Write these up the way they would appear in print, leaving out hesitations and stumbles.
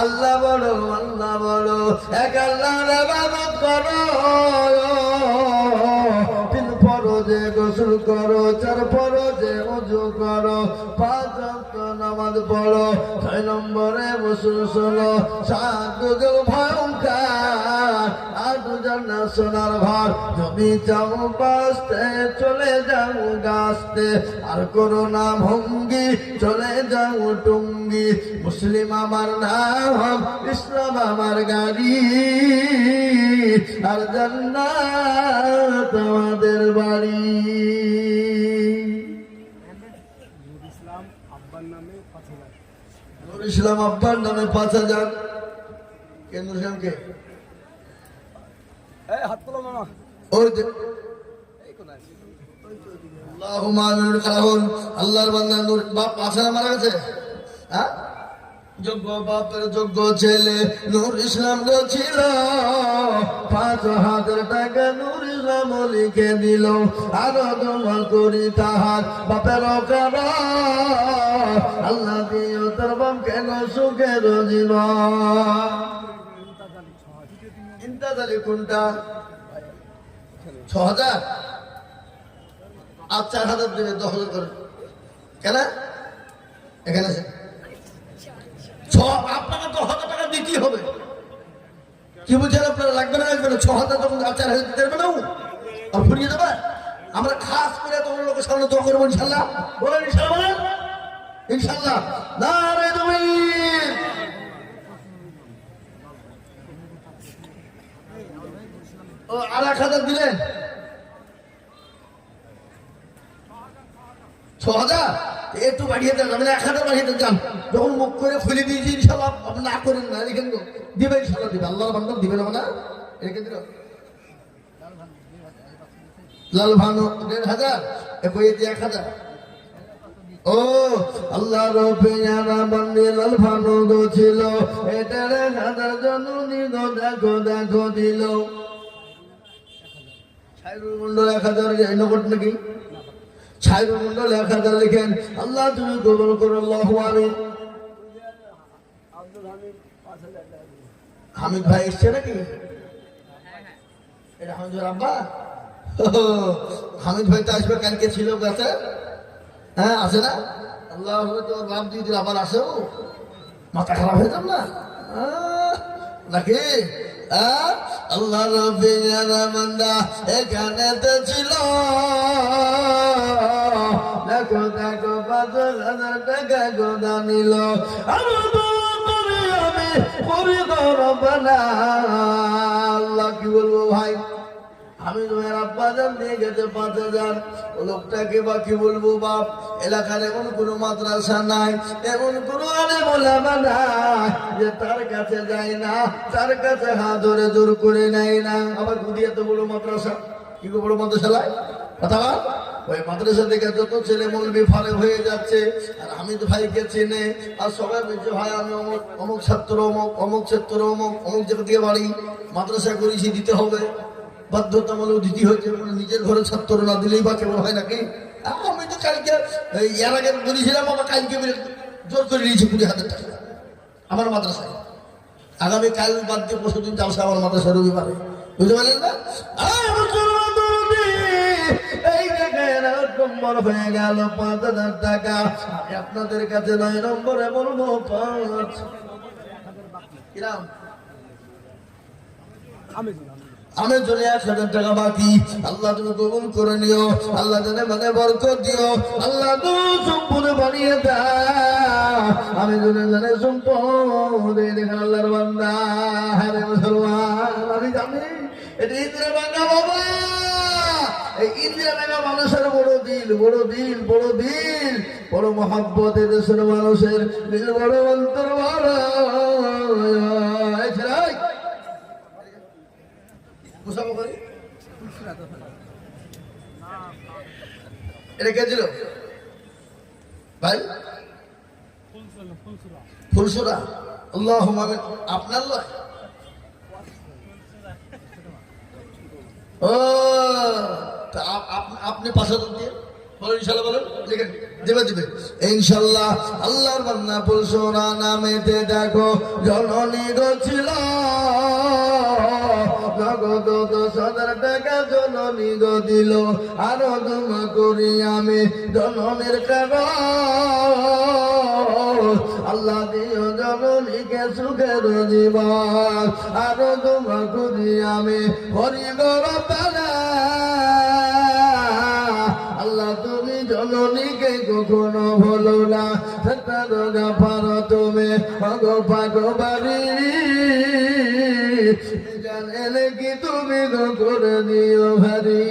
আল্লাহ বড়, আল্লাহ বড়, এক আল্লাহর ইবাদত করো। তিন ফরজে গোসল করো, চার ফরজে ওযু করো, 5 ওয়াক্ত নামাজ পড়ো, 6 নম্বরে গোসল শোনো, 7 দুজল ভয়ঙ্কর, 8 জান্নাত সোনার ঘর। যদি চাও বাঁচতে চলে যাও গাছতে, আর করো না ভঙ্গি চলে যাও টুঙ্গি। মুসলিম আমার নাম, ইসলাম আমার গাড়ি, আর জান্নাত আমাদের বাড়ি। নুর ইসলাম আব্বার নামে 5,000। কে নুর ইসলামকে? হাত তোলো মামা। ওই আল্লাহর বান্দা নূর বাপ 5,000 মারা গেছে। হ্যাঁ, যোগ্য বাপের যোগ্য ছেলে নূর ইসলাম ছিল। 5,000 টাকা নূর ইসলাম লিখে দিল। আরো দোয়া করি তাহার বাপের কারা, আল্লাহ দিও তার বাপ কেন সুখের জীবন। ইন্তাজালি কোনটা? 6,000 আর 4,000 দেবে, 10,000 করে। কেন এখানে আপনাকে 10,000 টাকা দিতেই হবে। কি বলছেন আপনারা? লাগবে না, লাগবে না? 6,000 তখন 4,000 দিতে দেবে না, আর ফুরিয়ে দেবে। আমরা খাস করে তোমার লোকের সামনে দোয়া করবো ইনশাল্লাহ। বলেন ইনশাল্লাহ, ইনশাল্লাহ। নারে তাকবীর। ও আর 1,000 দিলেন, 6,000 একটু বাড়িয়ে দেন, আমি 1,000 বাড়িয়ে দেন। যান, যখন মুখ করে খুলে দিয়েছি ইনশাল্লাহ আপনি না করেন না, এখানে দিবে ইনশাল্লাহ, দিবে আল্লাহর বান্দা দিবে না মানে রেখে দিল। লাল ভানু 1,500, একই 1,000। ও আল্লাহ রবিয়ানা বান্দে লাল ভানু গো ছিল, এটা 1,000 জননী গো দেখো দেখো দিল। ছাইরুল মন্ডল 1,000 নগদ নাকি? ছাইরুল মন্ডল 1,000 লিখেন। আল্লাহ তুমি কবুল করো, আল্লাহু আমিন। হামিদ ভাই এসছে নাকি? এটা হামিদুর আব্বা। হামিদ ভাই তো আসবে, কালকে ছিল গাছে। হ্যাঁ আসে না? আল্লাহ তোর বাপ দিয়ে দিল, আবার আসেও, মাথা খারাপ হয়ে যাব না নাকি? আল্লাহ রবিয়ানা বান্দা এখানে তো ছিল, দেখো দেখো 5,000 টাকা গোদা নিল। আল্লাহ কি বলবো ভাই, আমি তোমার আব্বা জান দিয়ে গেছে 5,000। ও লোকটাকে বা কি বলবো বাপ, এলাকার এমন কোনো মাদ্রাসা নাই, এমন কোনো আলেম ওলামা নাই যে তার কাছে যায় না, তার কাছে হাত ধরে জোর করে নেয় না। আবার গুদিয়াতে বড় মাদ্রাসা, কি বড় মাদ্রাসা লাই কথা বল। ওই মাদ্রাসা থেকে যত ছেলে মৌলবি ফারে হয়ে যাচ্ছে, আর হামিদ ভাইকে চেনে, আর সবাই বলছে ভাই আমি অমুক অমুক ছাত্র, অমুক অমুক ছাত্র, অমুক অমুক জায়গা থেকে বাড়ি, মাদ্রাসা করেছি, দিতে হবে, বাধ্যতামূলক দিতে হয়েছে। নিজের ঘরে ছাত্র না দিলেই বা কেমন হয় নাকি? আমি তো কালকে এর আগে বলেছিলাম, আমার কালকে জোর করে নিয়েছি 20,000 টাকা আমার মাদ্রাসায়। আগামী কাল বাদ দিয়ে পরশুদিন যাচ্ছে আমার মাদ্রাসা রবিবারে, বুঝতে পারলেন না? এই নম্বর হয়ে গেল 5,000 টাকা। আমি আপনাদের কাছে 9 নম্বরে বলবো 5 কিরাম আমি জন্য 1,000 টাকা বাকি। আল্লাহ তুমি কবুল করে নিও, আল্লাহ জানে মানে বরকত দিও, আল্লাহ তো সম্পদ বানিয়ে দাও। আমি জন্য জানে সম্পদ দেখেন আল্লাহর বান্দা। হ্যাঁ মুসলমান, আমি জানি এটা ইন্দিরা বাংলা বাবা। এই ইন্দিরা বাংলা মানুষের বড় দিল, বড় দিল, বড় দিল, বড় মহাব্বত। দেশের মানুষের দিল বড়, অন্তর বড়। এটা কে ছিল ভাই? ফুলসুরা। আল্লাহুম্মা আমিন। আপনার লয়? ও আপনি 5,000 দিয়ে বলো ইনশাআল্লাহ, বলো লিখেন, দিবে দিবে ইনশাআল্লাহ। আল্লাহর বান্দা পরশুরা নামেতে দেখো জননী গো ছিল নগদ 10,000 টাকা জননী গো দিল, আরো দোয়া করি আমি জননীর কাগজ আল্লাহ দিও জননীকে সুখের জীবন, আরো দোয়া করি আমি হরি গো রব্বানা আল্লাহ তুমি জননীকে কখনো ভুলো না, সত্তার গাফার তুমি ভগবারি জানেন কি তুমি গো করে দিও ভারি।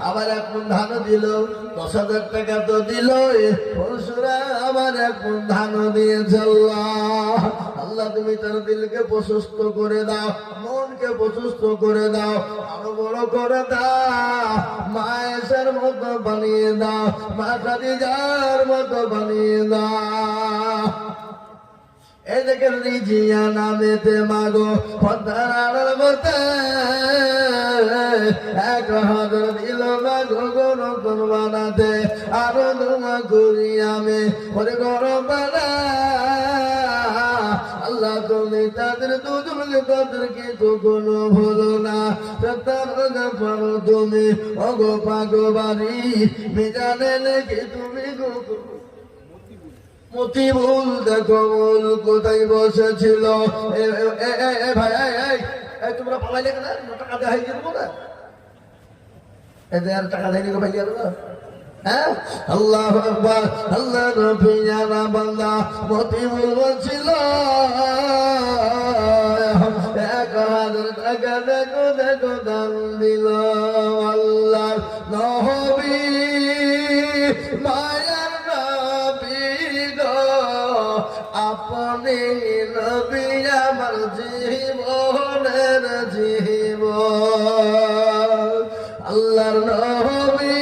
আবার এক মণ ধান দিল, 10,000 টাকা তো দিল, পরশুরা আবার এক মণ ধান দিয়েছে। আল্লাহ আল্লাহ তুমি তার দিলকে প্রশস্ত করে দাও, মনকে প্রশস্ত করে দাও, আরো বড় করে দাও, মায়ের মতো বানিয়ে দাও, মা খাদিজার মতো বানিয়ে দাও। এই দেখেন রিজিয়া নামেতে মাগো পদ্মার মতে 1,000 দিল মাগো গো নতুন বানাতে, আরো দোয়া করি আমি ওরে গরম বানা আল্লাহ তুমি তাদের দুজনকে তাদেরকে কখনো ভুলো না, সত্তার গাফার তুমি ওগো পাগবারি মিজানে নাকি তুমি গো মতিবুল। দেখো বল কোথায় বসেছিল, ভাই তোমরা পালাইলে না, টাকা দেয় দেবো না, এদের টাকা দেয়নি গো ভাই না। হ্যাঁ আল্লাহু আকবার, আল্লাহ নবী জানা বান্দা মতিবুল বলছিল 1,000 টাকা দেখো দেখো দান দিল আল্লাহ নবী মায়ার নবী গো, আপনি নবী আমার জীবনের জীবন, আল্লাহর নবী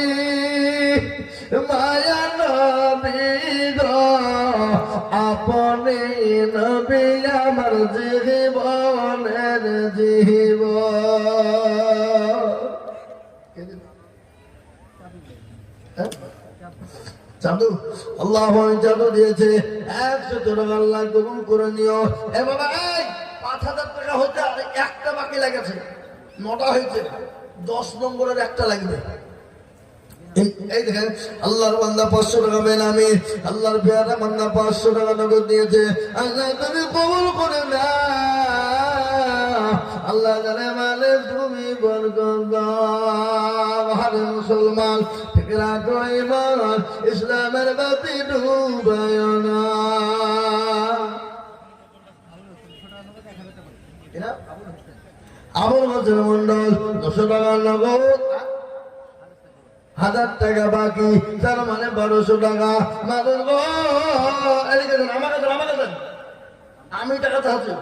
মায়া নবী গো, আপনি নবী আমার জীবনের জীবন। চাঁদু আল্লাহ চাঁদু দিয়েছে 100 টাকা, আল্লাহ কবুল করে নিও। এ বাবা 5,000 টাকা হতে আর একটা বাকি লেগেছে, 9টা হয়েছে, 10 নম্বরের একটা লাগবে। এই দেখেন আল্লাহর বান্দা 500 টাকা বেনামি, আল্লাহর পেয়ারা বান্দা 500 টাকা নগদ দিয়েছে। আল্লাহ তুমি কবুল করে না, আল্লাহ জানে মানে তুমি বরকত দাও। আরে মুসলমান ঠিক রাখো ঈমান, ইসলামের বাতি ডুবায় না। আবুল হোসেন মন্ডল 200 টাকা নগদ, 1,000 টাকা বাকি, তার মানে 1200 টাকা। আমি টাকা চাচ্ছি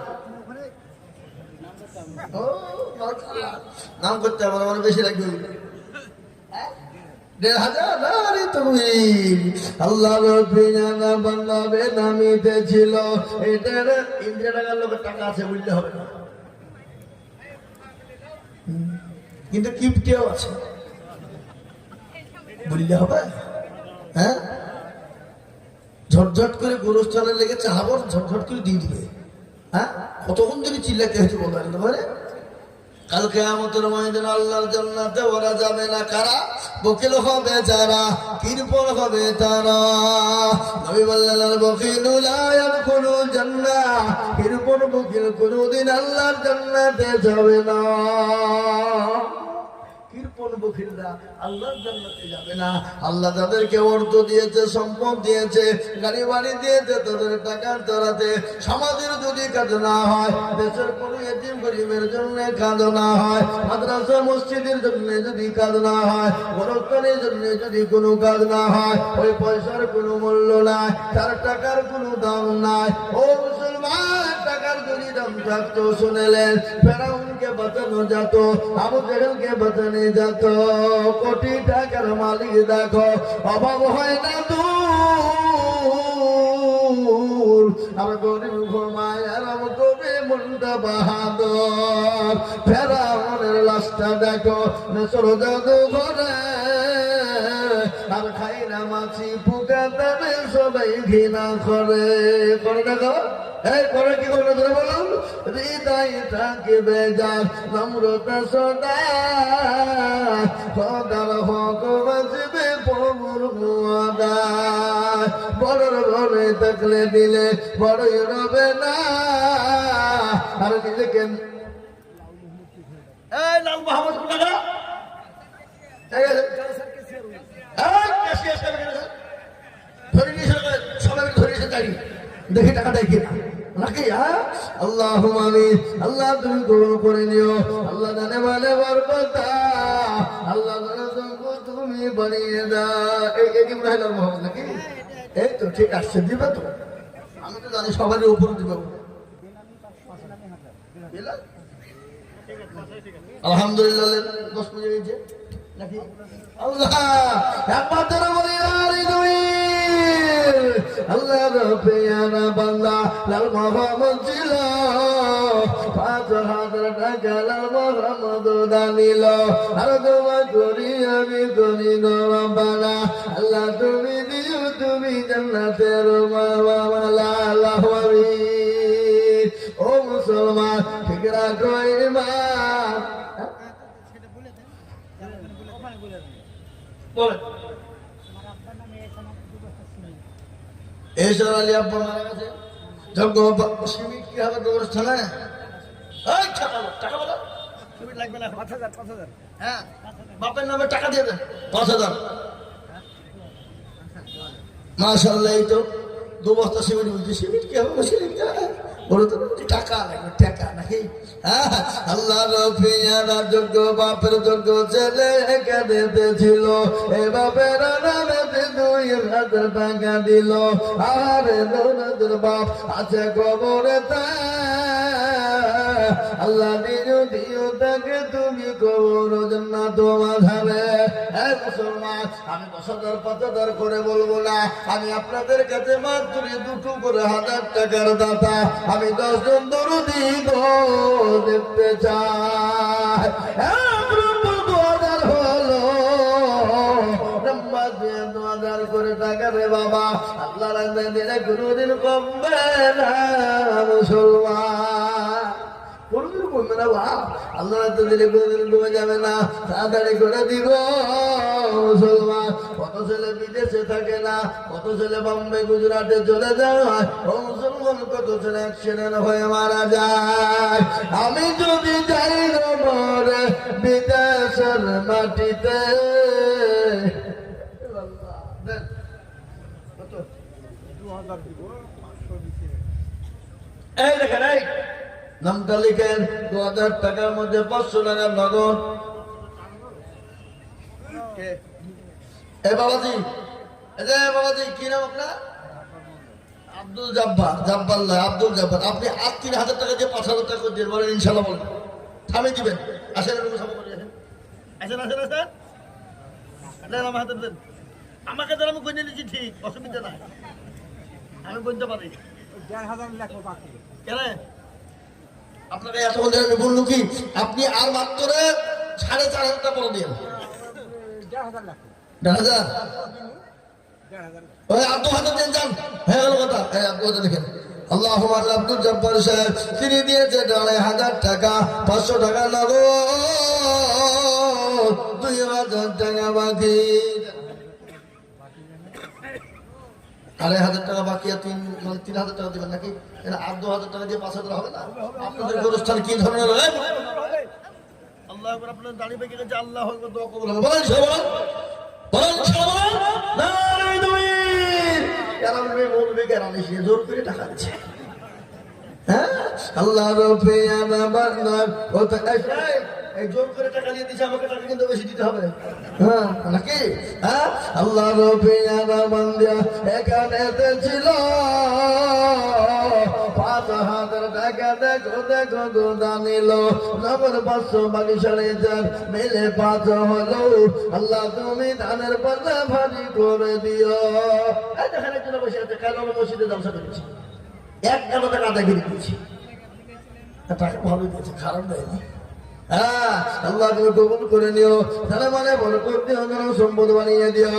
নাম করতে আমার মানে বেশি লাগবে 1,500 তুমি আল্লাহ বান্দাবে নামিতে ছিল। এটা ইন্ডিয়া টাকার লোকের টাকা আছে বুঝতে হবে না, কিন্তু কিপ্টেও আছে বললে হবে। হ্যাঁ ঝটঝট করে গোরস্থানে লেগে চাহাবর ঝটঝট করে দিয়ে দিবে। হ্যাঁ কতক্ষণ যদি চিল্লাতে হয়েছে বলতে পারে। কাল কিয়ামতের ময়দানে আল্লাহর জান্নাতে ওরা যাবে না, কারা? বকিল হবে যারা, কৃপণ হবে তারা। নবী বললেন আল বকিলু লা ইয়াদখুলুল জান্নাহ, কৃপণ বকিল কোনদিন আল্লাহর জান্নাতে যাবে না। কৃপণ বকিলরা আল্লাহর জান্নাতে যাবে না। আল্লাহ তাদেরকে অর্থ দিয়েছে, সম্পদ দিয়েছে, গাড়ি বাড়ি দিয়েছে, তাদের টাকার তলাতে সমাজের যদি কাজ না হয়, দেশের কোনো এতিম গরিবের জন্য কাজ না হয়, মাদ্রাসা মসজিদের জন্য যদি কাজ না হয়, গোরস্থানের জন্য যদি কোনো কাজ না হয়, ওই পয়সার কোনো মূল্য নাই, তার টাকার কোনো দাম নাই। ও মুসলমান, টাকার যদি দাম থাকতো শুনেলেন ফেরাউনকে বাঁচানো যেত, আবু জেহেলকে বাঁচানো যেত। কোটি টাকার মালিক দেখো অভাব হয় না দূর, আর গরিব ঘুমায় আর কবি মুন্ডা বাহাদুর। ফেরাউনের লাশটা বাচ্চা দেখো মেসর জাদু ঘরে আর খাই না মাছি পুকা তাদের সবাই ঘৃণা করে দেখো এই করে কি করে ধরে বলুন হৃদয় থাকে বেজার নম্রতা সদা সদার হক বাঁচবে প্রভুর মুয়াদা বড়র ঘরে থাকলে দিলে বড়ই রবে না আর নিজেকে এই লাল মোহাম্মদ কোথাকা দেখি টাকা দেয় কিনা নাকি আল্লাহ আমিন আল্লাহ তুমি কবুল করে নিও আল্লাহ জানে মানে বরকতা আল্লাহ জানে তুমি বানিয়ে দাও এই কি মনে হয় মোহাম্মদ নাকি এই তো ঠিক আসছে দিবে তো আমি তো জানি সবারই উপর দিবে আলহামদুলিল্লাহ 10 মিনিট হয়েছে নাকি আল্লাহ একমাত্র বলি আল্লাহ রফিয়ানা বান্দা লাল মোহাম্মদ ছিল 5,000 টাকা লাল মোহাম্মদ দানিল আর দোয়া করি আমি করি বানা আল্লাহ তুমি দিও তুমি জান্নাতের মাওলা আল্লাহু আমিন ও মুসলমান ঠিক রাখো ঈমান বলেন এসর আলী আব্বা মারা গেছে যজ্ঞ সিমিট কি হবে গোরস্থানে এই টাকা বলো সিমিট লাগবে না 5,000 হ্যাঁ বাপের নামে টাকা দিয়ে দেন 5,000 মাশাআল্লাহ এই তো 2 বস্তা সিমিট বলছি সিমিট কি হবে সিমিট বলো তো টাকা লাগবে টাকা নাকি আল্লাহ রফিয়ানা যোগ্য বাপের যোগ্য ছেলে কেঁদেতে ছিল এ বাপের নামেতে 2,000 টাকা দিল আরে দৌলতের বাপ আছে কবরে আল্লাহ দিও তাকে তুমি কবর জান্নাত মাঝাবে এই মুসলমান আমি 10,000 5,000 করে বলবো না আমি আপনাদের কাছে মাত্র 2 করে 1,000 টাকার দাতা আমি 10 জন দরুদি দেখতে চাই 2,000 হলো 2,000 করে টাকা রে বাবা আল্লাহ রাখবে দিলে কোনোদিন কমবে না মুসলমান কোনোদিন কমবে না বাপ আল্লাহ রাখতে দিলে কোনোদিন কমে যাবে না তাড়াতাড়ি করে দিব মুসলমান কত ছেলে বিদেশে থাকে না কত ছেলে বম্বে গুজরাটে চলে যায় ও মুসলমান কত ছেলে অ্যাক্সিডেন্ট হয়ে মারা যায় আমি যদি যাই মরে বিদেশের মাটিতে এই দেখেন এই নামটা লিখেন 2,000 টাকার মধ্যে 500 টাকার নগদ বাবাজি বাবাজি কি নাম আপনার আব্দুল জব্বার আব্দুল জব্বার আপনি আর 3,000 টাকা দিয়ে 5,000 টাকা দিয়ে বলেন ইনশাল্লাহ বলেন থামিয়ে দিবেন আসেন আমার হাতে দেন আমাকে যারা আমি গণে নিয়েছি ঠিক অসুবিধা নাই আমি বলতে পারি 1,500 লাখ বাকি কেন আপনাকে এত বলতে আমি বললো কি আপনি আর মাত্র 4,500 টাকা পরে দিন 1,500 লাখ 1,500 ওই আর 2,000 দিন যান হয়ে গেল কথা আপনারা দেখেন আল্লাহুম্মা আব্দুল জব্বার সাহেব তিনি দিয়েছে 2,500 টাকা 500 টাকা নগদ 2,000 টাকা বাকি 2,500 টাকা বাকি আর 3,000 টাকা দেবেন নাকি আর 2,000 টাকা দিয়ে 5,000 হবে না আপনাদের গোরস্থান কি ধরনের আল্লাহ আকবার আপনাদের দাঁড়িয়ে পেকে গেছে আল্লাহ আকবার দোয়া কবুল হবে বলেন সবাই বলেন সবাই নারে দুইর কেরামে বলবে কেরামে সে জোর করে টাকা দিচ্ছে হ্যাঁ আল্লাহ রফিয়ানা বান্দা ওটা এই জোর করে টাকা দিয়ে দিছে আমাকে টাকা কিন্তু বেশি দিতে হবে হ্যাঁ নাকি হ্যাঁ আল্লাহ রফিয়ানা বান্দা এখানে ছিল 5,000 টাকা দেখো গোদা নিল নগর 500 বাকি 4,500 মিলে 5 হলো আল্লাহ তুমি ধানের পাতা ভারী করে দিও এই দেখেন একজন বসে আছে কাল আমরা মসজিদে জলসা করেছি 1,000 টাকা আদায় করে দিয়েছি টাকা ভালো দিয়েছে খারাপ দেয়নি হ্যাঁ আল্লাহ তুমি কবুল করে নিও, তাহলে মানে বরকত দিও, সম্পদ বানিয়ে দিও।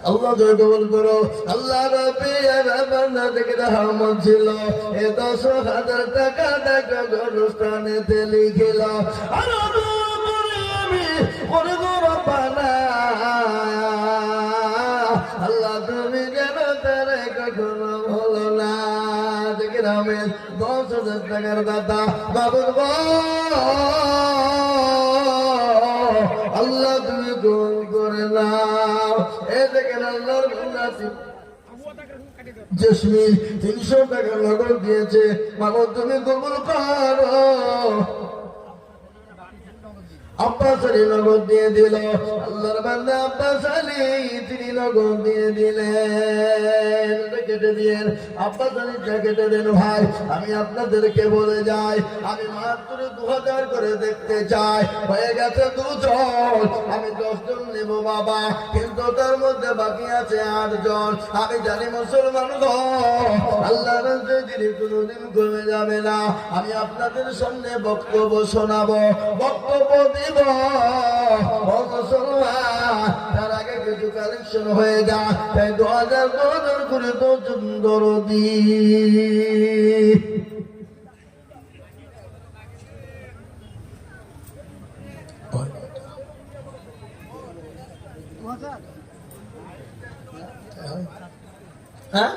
আল্লাহ কবুল করো। আল্লাহ ছিল এ 10,000 টাকা টাকা গরস্থানেতে লিখিল, আল্লাহ তুমি যেন তারা কখনো হলো না। গ্রামের 10,000 টাকার দাতা বাবুর আল্লাহ তুমি কবুল করে নাও। এ দেখেন আল্লাহর উন্নতি জসমিন 300 টাকা নগদ দিয়েছে, বাবু তুমি কবুল করো। আব্বাস আলী নগদ দিয়ে দিল, আল্লাহর বান্দা আব্বাস আলী তিনি নগদ দিয়ে দিলেন। কেটে দিয়েন আব্বাস আলী কেটে দেন। ভাই আমি আপনাদেরকে বলে যাই, আমি মাত্র 2000 করে দেখতে চাই, হয়ে গেছে 2 জন, আমি 10 জন নেব বাবা, কিন্তু তার মধ্যে বাকি আছে 8 জন। আমি জানি মুসলমান আল্লাহ তিনি কোনোদিন কমে যাবে না। আমি আপনাদের সামনে বক্তব্য শোনাবো, বক্তব্য দিব মুসলমান, তার আগে কিছু কালেকশন হয়ে যায়। তাই 2000 করে তো দরদি হ্যাঁ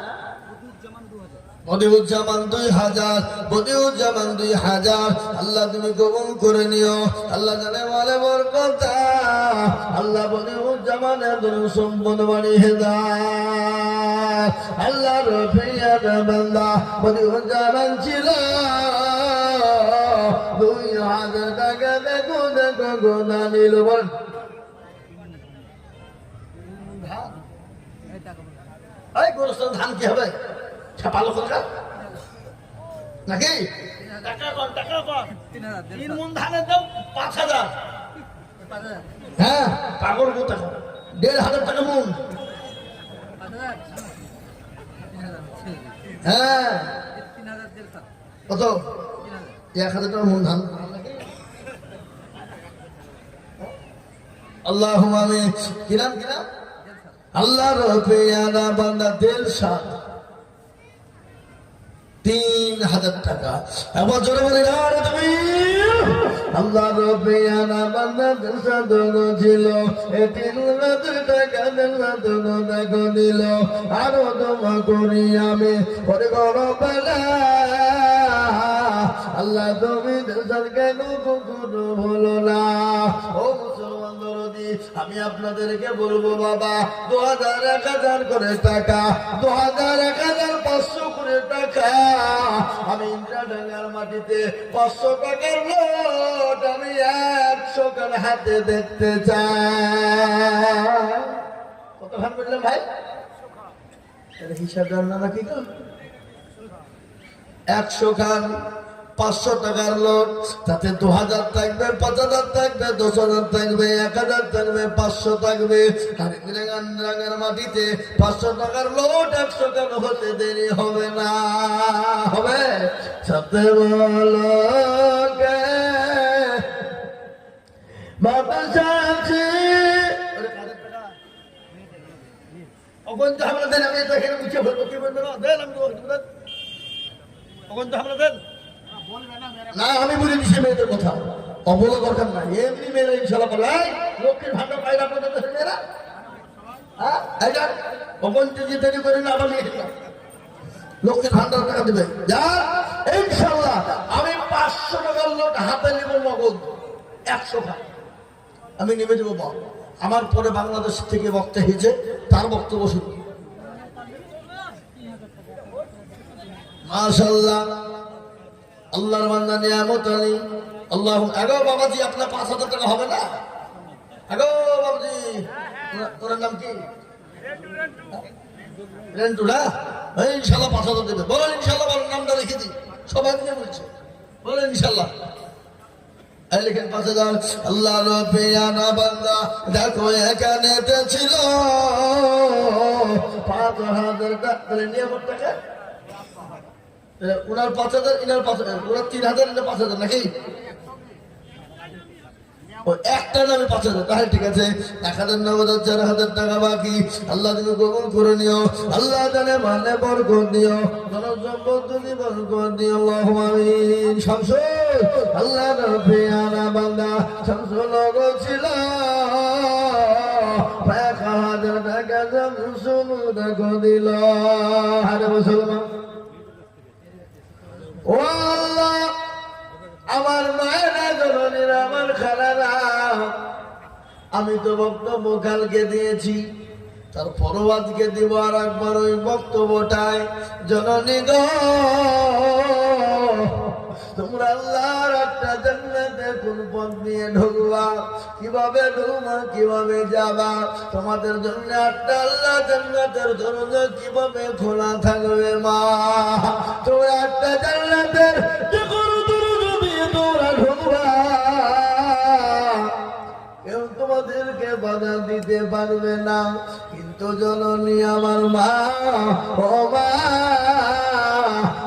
বদিউজ্জামান 2000, বদিউজ্জামান 2000। আল্লাহ তুমি কবুল করে নিও। আল্লাহ জানে বলে বরকত, আল্লাহ বদিউজ্জামানের ধন সম্পদ বাড়িয়ে দাও। আল্লাহ রফিয়ার বান্দা বদিউজ্জামান ছিল 2000 টাকা, দেখো দেখো গোনা নিল। বল এই গোরস্থান ধান কি হবে? ছাপালো কলকা নাকি? তিন মন ধানের দাম 5,000। হ্যাঁ পাগল কত টাকা? 1,500 টাকা মন। হ্যাঁ কত? 1,000 টাকা মন ধান। আল্লাহুম্মা আমিন। কিরাম কিরাম আল্লাহ রফিয়ানা বান্দা দিলশাদ 3,000 টাকা। এবার জোরে বলি তুমি আল্লাহ রফিয়ানা বান্দা দিলশাদ ছিল 3,000 টাকা, 3,000 টাকা দিল। আরো দোয়া করি আমি পরে বড় বেলা, আল্লাহ তুমি দিলশাদ কেন কখনো হলো না। ও মুসলমান দরদি, আমি আপনাদেরকে বলবো বাবা 2000 1000 করে টাকা, 2000 1500 করে টাকা। আমি ইন্দ্রাডাঙ্গার মাটিতে 500 টাকার নোট আমি 100 কার হাতে দেখতে চাই। কত খান বললাম ভাই? হিসাব জানা নাকি? 100 খান 500 টাকার লোট, তাতে 2000 থাকবে, 5000 থাকবে, 10,000 থাকবে, 1000 থাকবে, 500 থাকবে। আর ইন্দ্রাঙ্গার মাটিতে 500 টাকার লোট 100 টাকা হতে দেরি হবে না। হবে সাথে বলো কে বাবা সাথে অগন্ত হামলা দেন। আমি এটা এখানে মুছে বলবো, কি বলবো না দেন, আমি অগন্ত হামলা দেন না। আমি বলি দিচ্ছি মেয়েদের কথা, অবলো দরকার নাই। এমনি মেয়েরা ইনশাল্লাহ বলে লক্ষ্মীর ভান্ডার পায়রা পর্যন্ত মেয়েরা অগন্ত যে দেরি করে না, আবার নিয়ে লক্ষ্মীর ভান্ডার টাকা দেবে যা ইনশাল্লাহ। আমি 500 টাকার লোট হাতে নেব নগদ 100 টাকা আমি নেমে দেবো। আমার পরে বাংলাদেশ থেকে বক্তা হয়েছে, তার বক্তব্য শুনি মাশাআল্লাহ। আল্লাহর বান্দা নিয়ামত আলী আল্লাহ। আগো বাবাজি আপনার 5,000 টাকা হবে না? আগো বাবাজি তোর নাম কি? রেন্টুরা ইনশাল্লাহ 5,000 দেবে। বলেন ইনশাল্লাহ, বলেন নামটা লিখে দিই, সবাই মিলে বলছে, বলেন ইনশাল্লাহ। লিখেন 5,000। আল্লাহ রবিয়ানা বান্দা দেখো এখানে ছিল 5,000 টাকা নিয়ামত টাকা। ওনার 5,000, ইনার 5,000, ওনার 3,000, ইনার 5,000 নাকি? একটা নামে 5,000, তাহলে ঠিক আছে। 1,000 4,000 টাকা বাকি। আল্লাহ তুমি কবুল করে নিও। আল্লাহ জানে মানে বরকত দিও, ধনসম্পদ তুমি বরকত দিও, আল্লাহুম্মা আমিন। শামসুল আল্লাহ রবিয়ানা বান্দা শামসুল লোগো ছিল 1,000 টাকা শামসুল দেখো দিল। আরে মুসলমান, ও আল্লাহ, আমার মায়েরা জননীরা, আমার খালারা, আমি তো বক্তব্য কালকে দিয়েছি, তারপরও আজকে দিব আর একবার ওই বক্তব্যটাই। জননী গো, তোমরা আল্লাহর একটা জান্নাতে কোন পথ নিয়ে ঢুকবা, কিভাবে ঢুকবা, কিভাবে যাবা, তোমাদের জন্য একটা আল্লাহ জান্নাতের দরজা কিভাবে খোলা থাকবে মা। তোমরা একটা জান্নাতের তোমরা ঢুকবা, কেউ তোমাদেরকে বাধা দিতে পারবে না। কিন্তু জননী আমার মা, ও মা,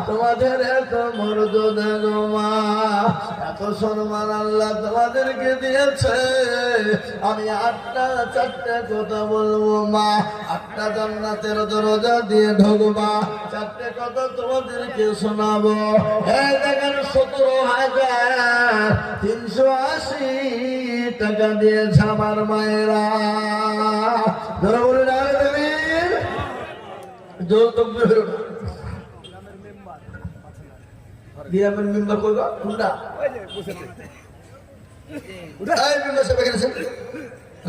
তোমাদের এত মর্যাদা গো মা, এত সম্মান আল্লাহ তোমাদেরকে দিয়েছে। আমি 4টা কথা বলবো মা, 8টা জান্নাতের দরজা দিয়ে ঢুকবা, 4টে কথা তোমাদেরকে শোনাবো। এই দেখেন 17,380 টাকা দিয়েছে আমার মায়েরা। ধরো বলে না দেবী জোর তকবীর হলো না। গ্রামের মেম্বার কইবা কোনটা? এই মেম্বার সব এখানে আছেন।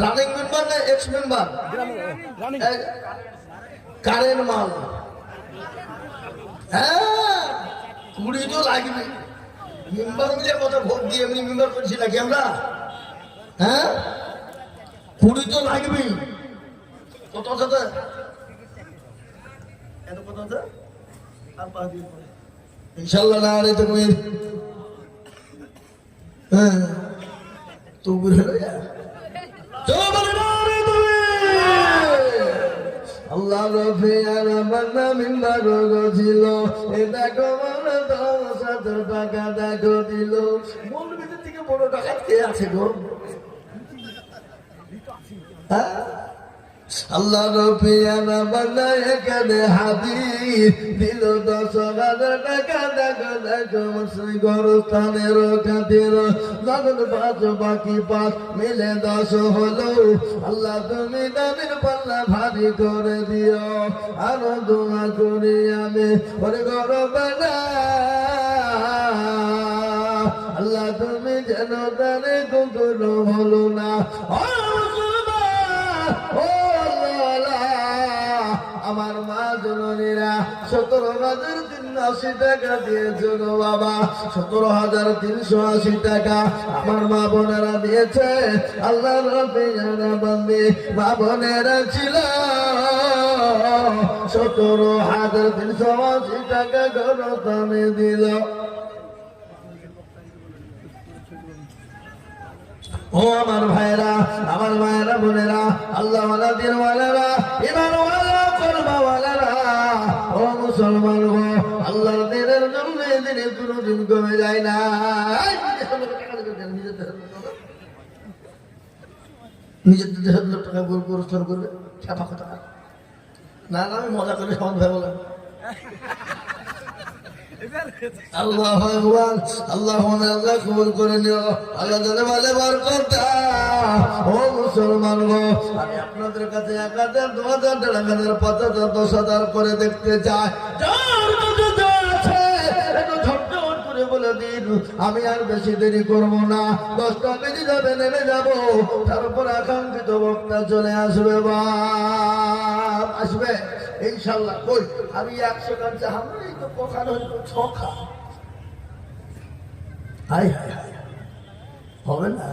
রানিং মেম্বার না এক্স মেম্বার? কারেন্ট মাল। হ্যাঁ, 20 তো লাগবে। মেম্বার মিলে কথা ভোট দিয়ে এমনি মেম্বার করছি নাকি আমরা? হ্যাঁ, 20 তো লাগবেই। কত কথা এত কথা আর 5 দিন পরে ইনশাল্লাহ না রে তুমি। হ্যাঁ, তো বুঝে আল্লাহ রফিয়ানা বান্দা মিম্বার ছিল। এটা কমাল 10,000 টাকা দেখো দিল। মৌলবীদের থেকে বড় টাকা কে আছে গো? হ্যাঁ, আল্লাহ রফিয়ানা বান্দা এখানে হাদিস দিল 10,000 টাকা দেখো দেখো গরস্থানের খাতির। নগদ 5 বাকি 5 মিলে 10 হলো। আল্লাহ তুমি দানের পাল্লা ভারী করে দিও। আরো দোয়া করি আমি ওরে গরবানা, আল্লাহ তুমি যেন তারে কখনো হলো না। আমার মা জননীরা 17,380 টাকা দিয়েছিল বাবা। 17,380 টাকা আমার মা বোনেরা দিয়েছে। আল্লাহ রবিয়ানা বান্দি মা বোনেরা ছিল 17,380 টাকা গণতানে দিল। ও আমার ভাইরা, আমার মায়েরা বোনেরা, আল্লাহ ওয়ালা দিন ওয়ালারা, ইমান ওয়ালা কলবা ওয়ালারা, ও মুসলমান গো, আল্লাহর দিনের জন্য দিনে কোনোদিন কমে যায় না। নিজের 1,000 টাকা পুরস্কার করবে, ছাপা কথা না। আমি মজা করে সমান ভাই বলেন আল্লাহ ভগবান, আল্লাহ আল্লাহ কবুল করে নিও। আল্লাহ জানে বলে বরকত। ও মুসলমান গো, আমি আপনাদের কাছে 1,000, 2,000, 1,500, 5,000, 10,000 করে দেখতে চাই। বলে দিন, আমি আর বেশি দেরি করবো না। 10টা বেজে যাবে, নেমে যাবো, তারপর আকাঙ্ক্ষিত বক্তা চলে আসবে। বাপ আসবে ইনশাল্লাহ। কই আমি 100 গান চাহাই তো কথা হইতো 6 খা। হাই হাই হাই, হবে না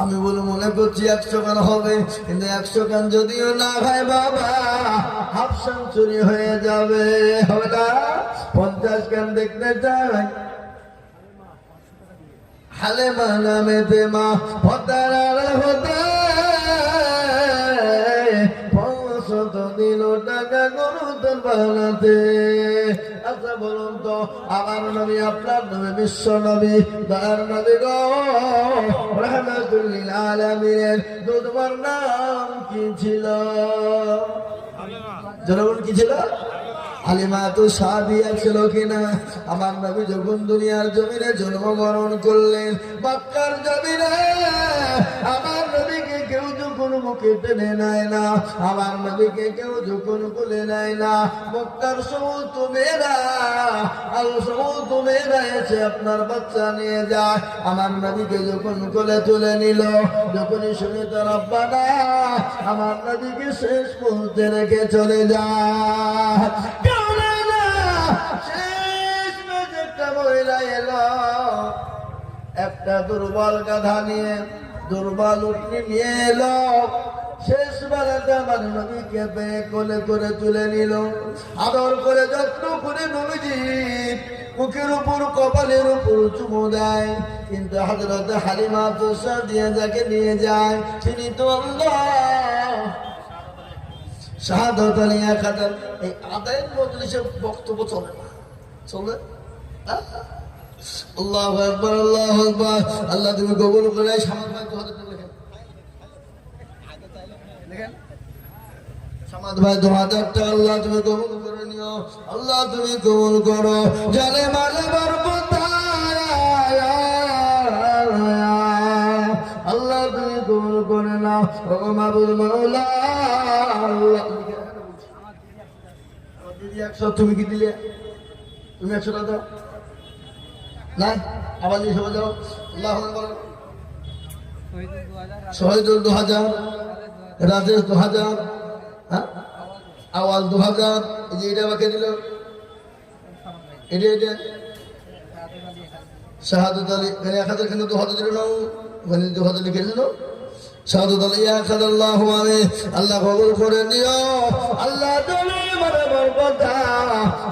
আমি বলে মনে করছি 100 কান হবে, কিন্তু 100 কান যদিও না হয় বাবা, হাফ সেঞ্চুরি হয়ে যাবে। হবে না? 50 কান দেখতে চাই। হালেমা নামেতে মা হতার হতে 500 দিল টাকা গরু তোর বানাতে। আচ্ছা বলুন তো, আমার নবী, আপনার নবী, বিশ্ব নবী, দয়ার নবী গো রাহমাতুল লিল আলামিনের দুধবার নাম কি ছিল? জনগণ কি ছিল? হালিমা তো সাদিয়া ছিল কিনা? আমার নবী যখন দুনিয়ার জমিনে জন্মগ্রহণ করলেন, মক্কার জমিনে আমার নবীকে কেউ যখন মুখে টেনে নেয় না, আমার নবীকে কেউ যখন কোলে নেয় না, মক্কার সমস্ত মেয়েরা আর সমস্ত মেয়েরা এসে আপনার বাচ্চা নিয়ে যায়। আমার নবীকে যখন কোলে তুলে নিল, যখনই শুনে তার আব্বা না, আমার নবীকে শেষ মুহূর্তে রেখে চলে যায়। একটা দুর্বল গাধা নিয়ে, দুর্বল উটনি নিয়ে এলো। শেষ বেলাতে আমার নবীকে পেয়ে কোলে করে তুলে নিল, আদর করে যত্ন করে নবীজি মুখের উপর কপালের উপর চুমু দেয়। কিন্তু হযরত হালিমা তো সাদিয়া যাকে নিয়ে যায়, তিনি তো আল্লাহ শাহাদাত আলিয়া খাদার। এই আদায়ের মজলিসে বক্তব্য চলে না, চলে? আল্লাহু আকবার, আল্লাহু আকবার। আল্লাহ তুমি কবুল করে। সামাদ ভাই 2000 টাকা লেখেন, লেখেন। সামাদ ভাই 2000 টাকা আল্লাহ তুমি কবুল করে নিও, আল্লাহ তুমি কবুল করো। জানে মালে বরকত আল্লাহ তুমি কবুল করে নাও। ও মাবুদ মাওলা, আল্লাহ দিদি 100 তুমি কি দিলে? তুমি 100 টাকা দাও না, আবার দিয়ে সবাই যাও। আল্লাহ বলো। শহীদুল 2000, রাজেশ 2000, হ্যাঁ আওয়াজ 2000। এই যে এটা আমাকে দিল, এটা শাহাদত আলী 1000 এখানে 2000 দিল না, ওখানে 2000 লিখে দিল। শাহাদত আলী 1000 আল্লাহু আমিন। আল্লাহ কবুল করে নিও। আল্লাহ তুমি মনে বরকত,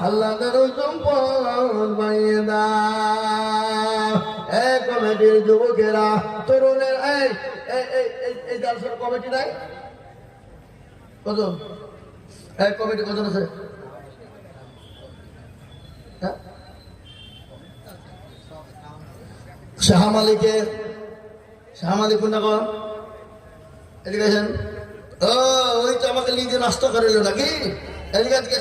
আল্লাহ দরুদ সম্পদ বাড়িয়ে দাও। এই কমিটির যুবকেরা, তরুণের, এই এই জালসার কমিটি নাই কজন? এই কমিটি কজন আছে? শাহ মালিকের, শাহ মালিক কোনটা কন? এদিকে আসেন। ও ওই তো আমাকে লিখে নষ্ট করে এলো নাকি? এদিকে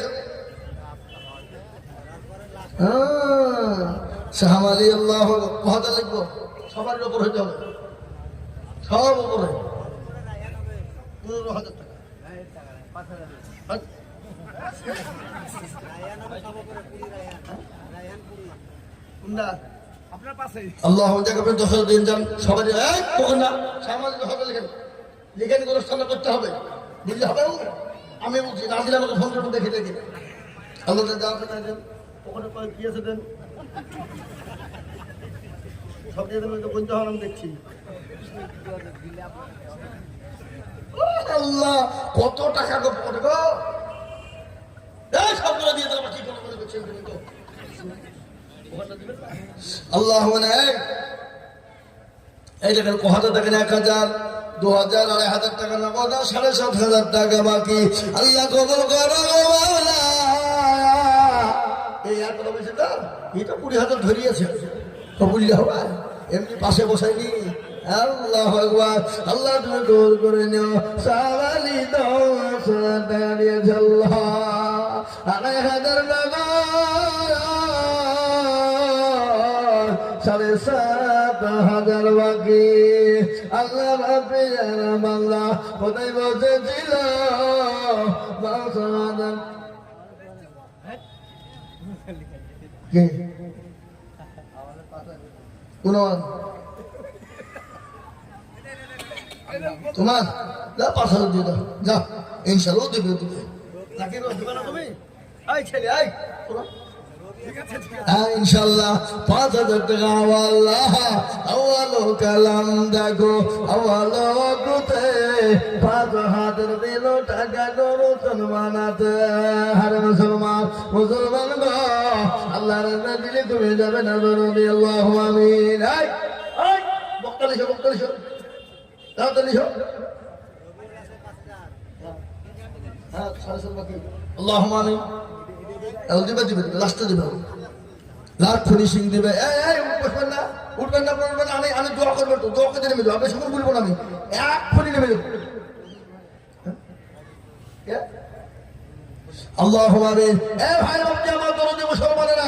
শাহ আলী আল্লাহ কথা লিখবো, সবার উপর হইতে হবে, সব উপরে। 15,000 টাকা আল্লাহ আপনি 10,000 দিন যান সবাই। তখন না সামাজিক লিখেন, লিখেন অনুষ্ঠান করতে হবে, বুঝলে হবে। আমি বলছি না দিলে আমাকে ফোন করে দেখে দেখি আল্লাহ দেন, ওখানে কি আছে দেন, সব দিয়ে দেবেন। কোনটা হল আমি দেখছি। আল্লাহ কত টাকা গো সবগুলো দিয়ে দেবো, কি করে মনে করছেন তো? আল্লাহ এই দেখেন কথা দেখেন 1000, 2000, 2500 টাকা নগদ, 7,500 টাকা বাকি। আল্লাহ কবুল করো। এই আর কথা বলছে তো, এই তো 20,000 ধরিয়েছে, কবুল হবে এমনি পাশে বসাইনি। আল্লাহ আকবার। আল্লাহ তুমি কবুল করে নিও। সাওয়ালি 10,000 টাকা দিয়েছে আল্লাহ, 2,500 টাকা 7,500 বাকি। আল্লাহ বাপে বাংলা কোথায় বসেছিল? তোমার 5,000 দিয়ে দাও, যাও ইনশাল্লাহ দেবে। তুমি ছেলে হ্যাঁ ইনশাল্লাহ 5,000 টাকা আল্লাহ আওয়ালো কালাম দেখো আওয়ালো কুতে 5,000 দিল টাকা গো মুসলমানাতে হারে মুসলমান গো আল্লাহর রাস্তা দিলে তুমি যাবে না বলুন আল্লাহু আমিন। এই এই বক্তালিশো তাড়াতাড়ি হ্যাঁ আল্লাহুম্মা আমিন। দিবে লাস্টে দিবে লাস্ট ফিনিশিং দিবে। এই উঠবেন না আমি দোয়া করবো তো দোয়া করতে নেমে যাবো। আপনি সকল বলবো না আমি এক ফোনে নেমে যাবো। আল্লাহুম্মা আমিন। এই ভাই আপনি আমার দরদি মুসলমানেরা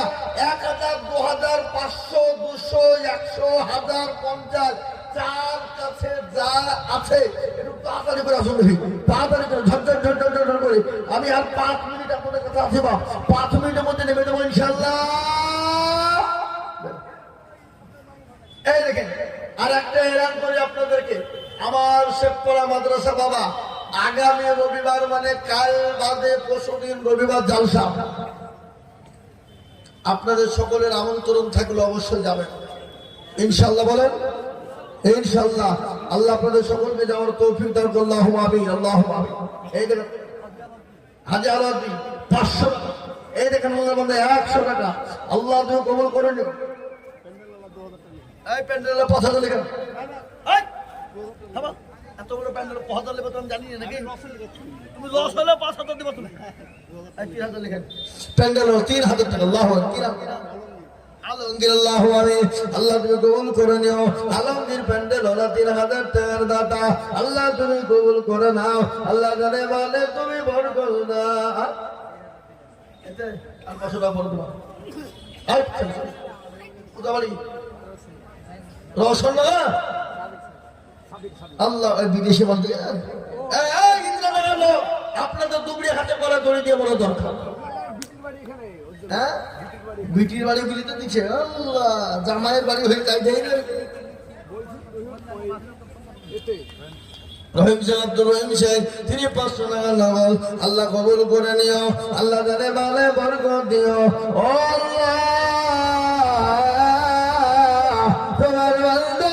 1,000 2,000 500 200 100 1000 50 যার কাছে যা আছে একটু তাড়াতাড়ি করে আসুন দেখি তাড়াতাড়ি করে ঝরঝর করে আমি আর 5 মিনিট আপনাদের কাছে আছি বা 5 মিনিটের মধ্যে নেমে দেবো ইনশাল্লাহ। এই দেখেন আর একটা এলান করি আপনাদেরকে আমার শেখপাড়া মাদ্রাসা বাবা আগামী রবিবার মানে কাল বাদে পরশুদিন রবিবার জালসা আপনাদের সকলের আমন্ত্রণ থাকলে অবশ্যই যাবেন ইনশাল্লাহ। বলেন ইনশাল্লাহ। আল্লাহ আপনাদের সকলকে যাওয়ার তৌফিক দান করুন আল্লাহুম্মা আমিন আল্লাহুম্মা আমিন। এই দেখেন হাজি আলাউদ্দিন 500 এই দেখেন ওনার মধ্যে 100 টাকা আল্লাহ তুমি কবুল করে নিন। এই প্যান্ডেলে 5,000 লিখেন। এই থামো এত বড় প্যান্ডেলে 5,000 লিখো তো আমি জানি না নাকি তুমি লস হলে 5,000 দিবা তুমি। এই 3,000 লিখেন প্যান্ডেলে 3,000 টাকা আল্লাহু আকবার আলমগীর আল্লাহু আমিন। আল্লাহ তুমি কবুল করে নিও আলমগীর প্যান্ডেল ওলা 3,000 টাকার দাতা আল্লাহ তুমি কবুল করে নাও আল্লাহ জানে মানে তুমি বরকত দাও। এতে আর 500 টাকা বড় দিবা। আচ্ছা কোথা বাড়ি রওশন না আল্লাহ বিদেশে বলতে আপনাদের দুবড়ি হাতে করা করে দিয়ে বড় দরকার। হ্যাঁ বিটির বাড়ি গুলি তো দিচ্ছে আল্লাহ জামাইয়ের বাড়ি হয়ে যাই রহিম সাহেব আব্দুল রহিম সাহেব তিনি 500 টাকা নগদ আল্লাহ কবুল করে নিও আল্লাহ জানে ভালো বরকত দিও। ও আল্লাহ তোমার বান্দা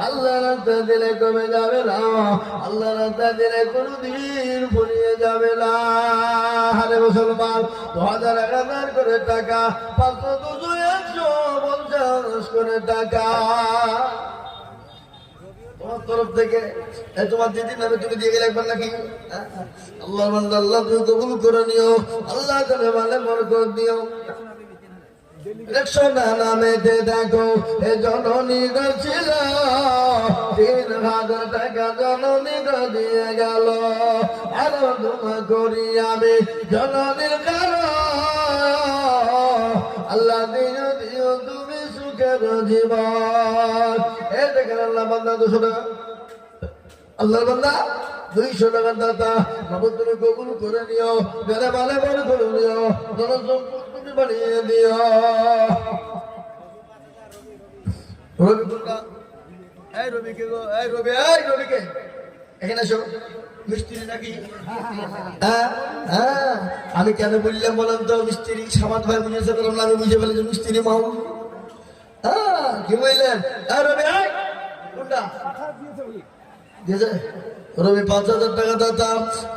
আল্লাহ রাস্তা দিলে কমে যাবে না আল্লাহ রাস্তা দিলে কোনদিন ফুরিয়ে যাবে না। হারে মুসলমান 2,000 1,000 করে টাকা 500 200 150 করে টাকা তোমার তরফ থেকে তোমার দিদির নামে তুমি দিয়ে গেলে একবার নাকি আল্লাহ বান্দা আল্লাহ তুমি কবুল করে নিও আল্লাহ তাআলা ভালো বরকত দিও। 100 নামেতে দেখো এ জননী ছিল 3,000 টাকা জননী দিয়ে গেল আরো দোয়া করি আমি জননীর কারণ আল্লাহ দিও দিও তুমি সুখের জীবন। এই দেখেন আল্লাহ বান্দা 200 টাকা আল্লাহর বান্দা 200 টাকা দাতা বাবু তুমি কবুল করে নিও যারা ভালো বড় করে নিও জনসম্পদ বানিয়ে দিও। রবিকে এখানে আসো মিস্ত্রি নাকি আমি কেন বললাম বলেন তো মিস্ত্রি সামাদ ভাই বুঝেছে বললাম আমি বুঝে ফেলেছি মিস্ত্রি মাউল কি বললেন রবি কোনটা রবি 5,000 টাকা দাতা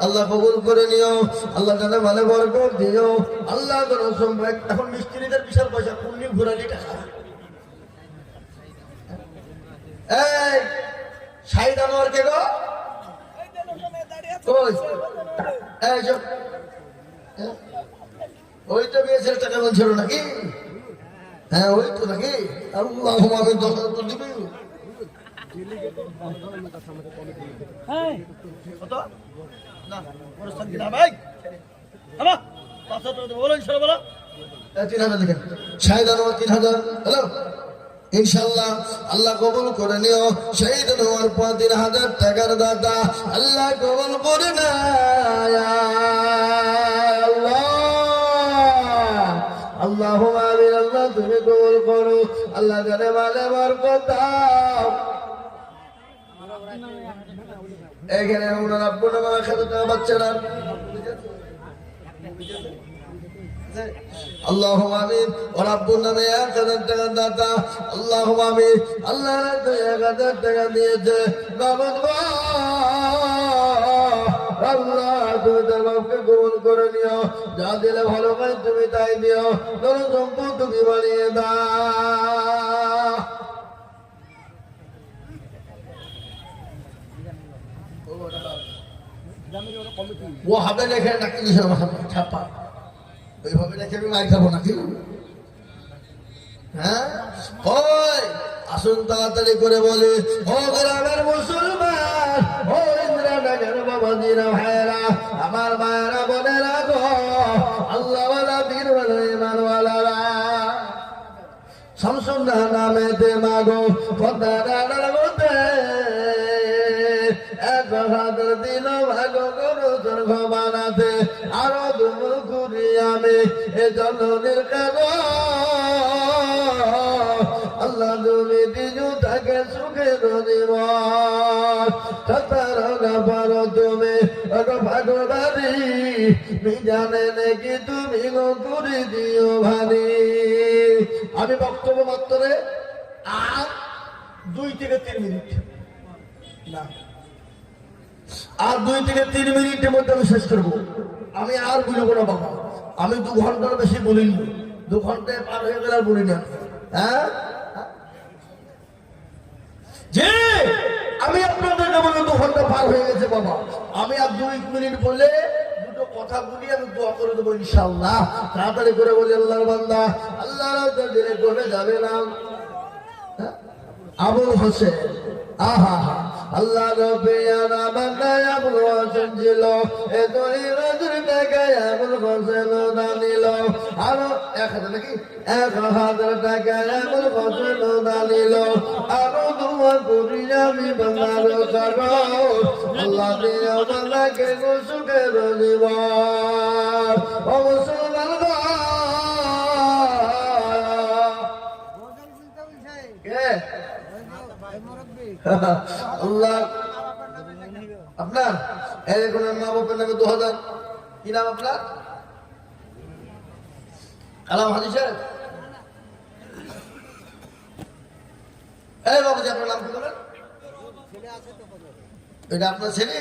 আল্লাহ কবুল করে নিও আল্লাহ জানে ভালো বরকত দিও আল্লাহ এখন মিস্ত্রিদের বিশাল পয়সা পুণ্যি ঘুরালি টাকা। এই শাহিদ আনোয়ার কে গো ওই তো বিয়েছের টাকা বলছিল নাকি হ্যাঁ ওই তো নাকি আল্লাহুম্মা আমিন 10,000 তো দিবি কত না অনুষ্ঠান কিনা ভাই আমা 500 টাকা বলো ইনশাআল্লাহ বলো 3,000 দেখেন শাহিদ আনোয়ার 3,000 হ্যালো ইনশাআল্লাহ আল্লাহ কবুল করে নিও শহীদ আনোয়ার 3,000 টাকার দাতা আল্লাহ কবুল করে না আল্লাহ আল্লাহুম্মা আমিন। আল্লাহ তুমি কবুল করো আল্লাহ জানে ভালো বরকত দাও। এখানে ওনার 90 টাকা বাচ্চারা اللهم آمين وربنا ما يقدر تقدرتا اللهم آمين الله لا يقدر تقديته بابد আল্লাহ তুমি তার বাপকে কবুল করে নিও যা দিলে ভালো কাজ তুমি তাই দিও ধন সম্পদ তুমি বাড়িয়ে দাও ও হবে লেখে নাকি ছাপা ওইভাবে লেখে আমি মার খাবো নাকি হ্যাঁ ওই আসুন তাড়াতাড়ি করে বলে ও গ্রামের মুসলমান ও ইন্দ্রানগর বাবাজিরা ভাইরা আমার মায়েরা বোনেরা গো আল্লাহওয়ালা বীরওয়ালা ইমানওয়ালারা শামসুন্না নামেতে মাগো পদ্মার মধ্যে এক হাত দিল ভাগো করো স্বর্গ বানাতে আরো দুমুল করি আমি এ জননীর কাগজ আল্লাহ তুমি দিজু তাকে সুখে দিব পারো তুমি ভাগবাড়ি জানে নাকি তুমি গো করে দিও ভারি আমি বক্তব্য মাত্রে আর 2 থেকে 3 মিনিট না আর 2 থেকে 3 মিনিটের মধ্যে আমি শেষ করবো আমি আর বলবো না বাবা আমি 2 ঘন্টার বেশি বলিনি 2 ঘন্টায় পার হয়ে গেলে আর বলি না হ্যাঁ যে আমি আপনাদেরকে বলে 2 ঘন্টা পার হয়ে গেছে বাবা আমি আর 2 মিনিট বলে দুটো কথা বলি আমি দোয়া করে দেবো ইনশাআল্লাহ তাড়াতাড়ি করে বলি আল্লাহর বান্দা আল্লাহর দরবারে করে যাবে না আবুল হোসেন আহা আল্লাহ রবিয়ানা বান্দা আবুল হোসেন ছিল এ তোরি রজুর টাকা আবুল হোসেন দানিল আরো 1000 নাকি 1000 টাকা আবুল হোসেন দানিল আরো দোয়া করি আমি বান্দার করো আল্লাহ দিয়া বান্দাকে সুখে দিব ও মুসলমান কে আল্লাহ আপনার এরকম মা বাবার নামে 2000 কি নাম আপনার কালাম হাজি সাহেব এই বাবুজি আপনার নাম কি বলেন এটা আপনার ছেলে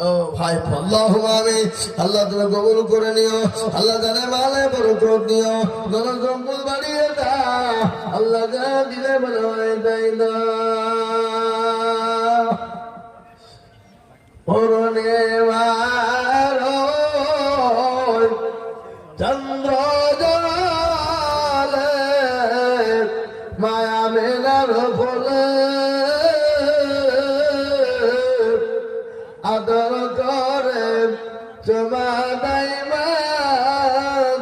ও ভাই আল্লাহুম্মা আমিন আল্লাহ তুমি কবুল করে নিও আল্লাহ জানে মালে বরকত দিও ধন সম্পদ বাড়িয়ে দাও আল্লাহ যা দিলে ভালো হয় তাই দাও পরনে মারো চন্দ্র জলে মায়া মেলার ফলে আদর করে জমা দাই মা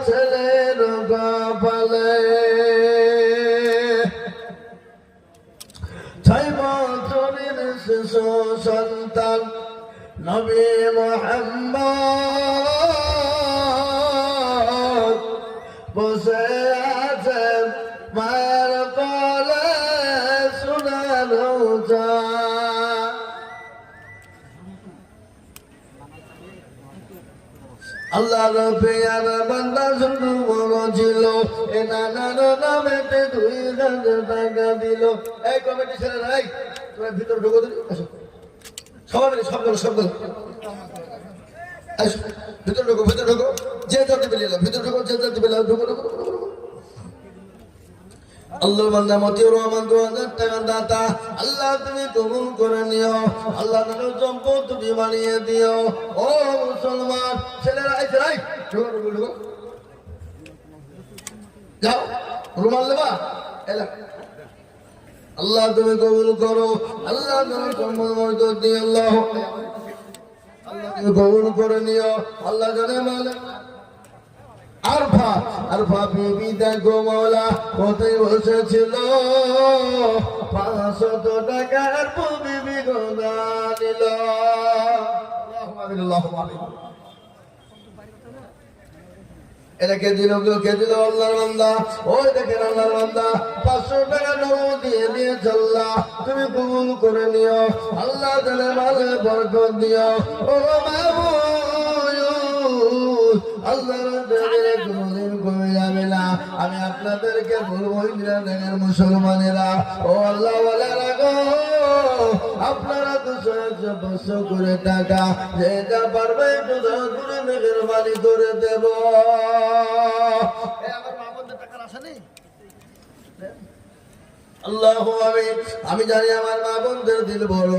ছেলের কপালে 6 বছরের শিশু সন্তান নবী মুহাম্মদ বসে আছেন মায়ের কোলে সোনার রোজা আল্লাহ রবিয়ার বান্দা শুধু বড় ছিল এ নানার নামেতে 2000 টাকা দিল এই কমিটি ছেলে নাই তোমরা ভিতরে ঢুকো দিল সবাই মিলে সব গেল ভিতরে ঢুকো যে যাতে পেলে ভিতরে ঢুকো যে যাতে পেলে ঢুকো আল্লাহর বান্দা মতিউর রহমান 2000 টাকা দাতা আল্লাহ তুমি কবুল করে নিও আল্লাহ তোমার সম্পদ তুমি বানিয়ে দিও ও মুসলমান ছেলেরা আইছে রাই ঢুকো যাও রুমাল নেবা এলা আল্লাহ তুমি কবুল করো আল্লাহ তোমার সম্পদ মর্যাদা দিও আল্লাহ তুমি কবুল করে নিও আল্লাহ জানে মালিক আরফা বিবি দেখো মৌলা কোথায় বসেছিল 500 টাকার বিবি গোদা নিল এটা কে দিল আল্লাহর বান্দা ওই দেখেন আল্লাহর বান্দা 500 টাকা নগদ দিয়ে চল্লা তুমি কবুল করে নিও আল্লাহ জানে মালে বরকত দিও ও মাবুদ আল্লাহর দরবারে কোনোদিন কমে যাবে না। আমি আপনাদেরকে বলবো ইন্দ্রানগর মুসলমানেরা, ও আল্লাহ ওয়ালারা গো, আপনারা 200-100 করে টাকা যেটা পারবে একটু দান করে মেহেরবানি করে দেব। আমার মা বোনদের টাকার আশা নেই। আল্লাহু আমিন। আমি জানি আমার মা বোনদের দিল বড়,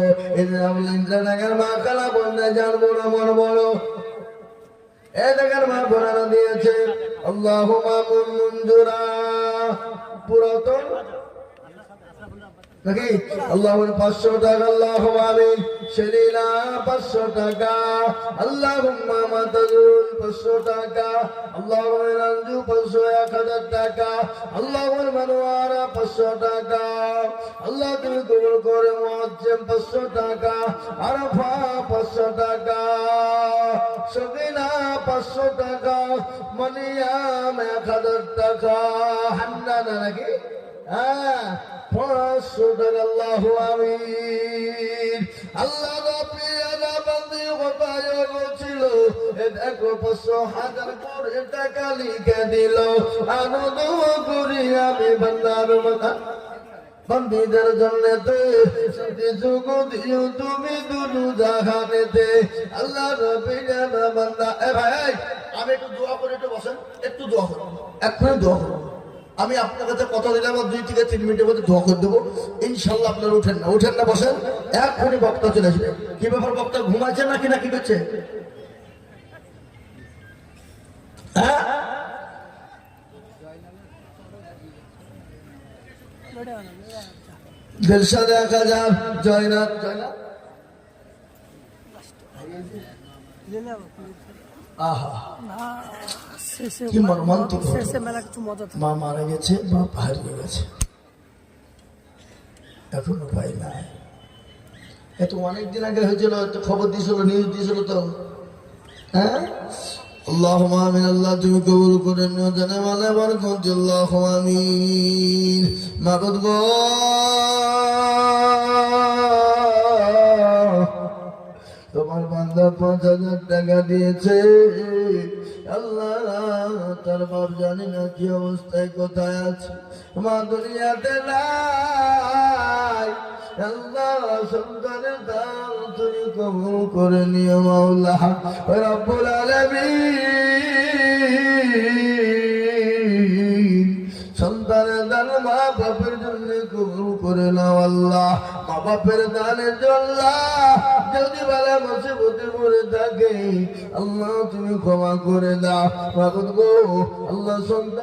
ইন্দ্রানগর মা কালা বোনদের জান বড়, মন বড়। এ দেখেন মা বোনেরা দিয়েছে আল্লাহু মামুন মঞ্জুরা পুরাতন নাকি আল্লাহর 500 টাকা, আল্লাহু আমিন। শরীলা 500 টাকা, আল্লাহুম্মা মাতাজুল 500 টাকা, আল্লাহুর রঞ্জু 500-1000 টাকা, আল্লাহুর মানওয়ারা 500 টাকা, আল্লাহ তুমি কবুল করে মুআজ্জম 500 টাকা, আরাফা 500 টাকা, সবিনা 500 টাকা, মানিয়াম 1000 টাকা, হান্নানা নাকি 500 টাকা, আল্লাহু আমিন। আল্লাহ রাব্বিয়ানা বান্দি কোথায় ছিল, দেখো 500,000 করে টাকা লিখে দিল। আনন্দ করি আমি বান্দার বান্দিদের জন্যতে সুখ দিও তুমি দুনু জাহানেতে। আল্লাহ রাব্বিয়ানা বান্দা ভাই আমি একটু দোয়া করে, একটু বসেন, একটু দোয়া করুন, এক্ষুনি দোয়া করুন। আমি আপনার কাছে কথা দিলাম 2 থেকে 3 মিনিটের মধ্যে দোয়া করে দেবো ইনশাল্লাহ। আপনারা উঠেন না বসেন, এক্ষুনি বক্তা চলে আসবে। কি ব্যাপার, বক্তা ঘুমাচ্ছে নাকি না কি করছে? হ্যাঁ জলসা দেখা যাক। জয়নাথ কি মর্মান্তিক, মা মারা গেছে, বাপ হারিয়ে গেছে, এখন উপায় নাই। এত অনেকদিন আগে হয়েছিল, খবর দিয়েছিল, নিউজ দিয়েছিল তো। হ্যাঁ আল্লাহুম্মা আমিন। আল্লাহ তুমি কবুল করে নিও, জানে মানে বরকত। আল্লাহু আমিন। মাগদ গো তোমার বান্দা 5,000 টাকা দিয়েছে। আল্লাহ তার বাপ জানি না কি অবস্থায় কোথায় আছে, মা দুনিয়াতে নাই। আল্লাহ সন্তানের দান তুমি কবুল করে নিও মাওলা রব্বুল আলামিন। সন্তানের দান মা বাপের জন্য কবুল করে নাও আল্লাহ। মা বাপের দানের জন্য যদি বালা মুসিবতে পড়ে থাকে আল্লাহ তুমি ক্ষমা করে দাও। আল্লাহ সন্তান